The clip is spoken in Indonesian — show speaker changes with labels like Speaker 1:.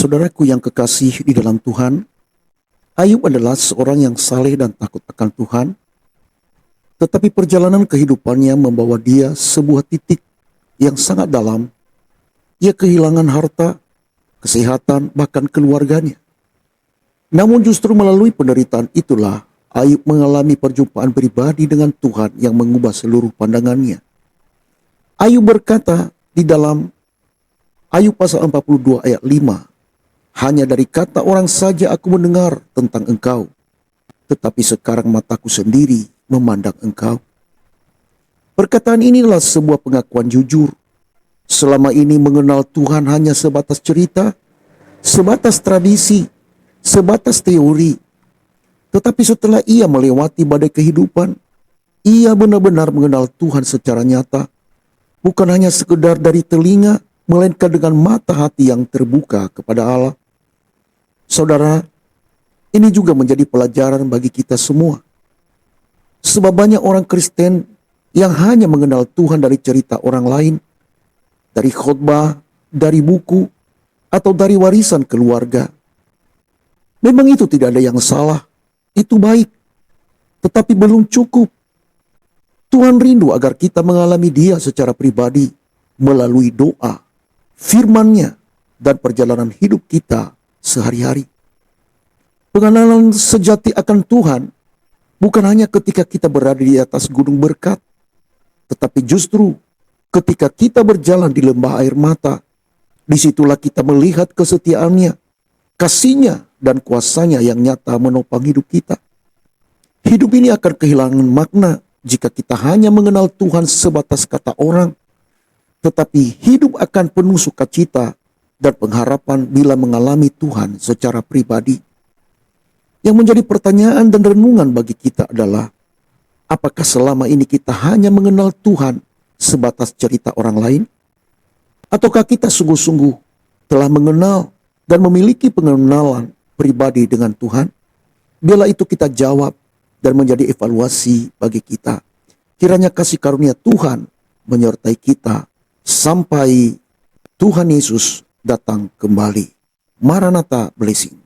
Speaker 1: Saudaraku yang kekasih di dalam Tuhan, Ayub adalah seorang yang saleh dan takut akan Tuhan, tetapi perjalanan kehidupannya membawa dia sebuah titik yang sangat dalam. Ia kehilangan harta, kesehatan, bahkan keluarganya. Namun justru melalui penderitaan itulah Ayub mengalami perjumpaan pribadi dengan Tuhan yang mengubah seluruh pandangannya. Ayub berkata di dalam Ayub pasal 42 ayat 5, "Hanya dari kata orang saja aku mendengar tentang engkau, tetapi sekarang mataku sendiri memandang engkau." Perkataan inilah sebuah pengakuan jujur. Selama ini mengenal Tuhan hanya sebatas cerita, sebatas tradisi, sebatas teori. Tetapi setelah ia melewati badai kehidupan, ia benar-benar mengenal Tuhan secara nyata. Bukan hanya sekedar dari telinga, melainkan dengan mata hati yang terbuka kepada Allah. Saudara, ini juga menjadi pelajaran bagi kita semua. Sebab banyak orang Kristen yang hanya mengenal Tuhan dari cerita orang lain, dari khotbah, dari buku, atau dari warisan keluarga. Memang itu tidak ada yang salah, itu baik, tetapi belum cukup. Tuhan rindu agar kita mengalami Dia secara pribadi melalui doa, firman-Nya, dan perjalanan hidup kita sehari-hari. Pengenalan sejati akan Tuhan bukan hanya ketika kita berada di atas gunung berkat, tetapi justru ketika kita berjalan di lembah air mata. Disitulah kita melihat kesetiaan-Nya, kasih-Nya, dan kuasa-Nya yang nyata menopang hidup kita. Hidup ini akan kehilangan makna jika kita hanya mengenal Tuhan sebatas kata orang, tetapi hidup akan penuh sukacita dan pengharapan bila mengalami Tuhan secara pribadi. Yang menjadi pertanyaan dan renungan bagi kita adalah, apakah selama ini kita hanya mengenal Tuhan sebatas cerita orang lain? Ataukah kita sungguh-sungguh telah mengenal dan memiliki pengenalan pribadi dengan Tuhan? Bila itu kita jawab dan menjadi evaluasi bagi kita. Kiranya kasih karunia Tuhan menyertai kita sampai Tuhan Yesus datang kembali. Maranatha, blessing.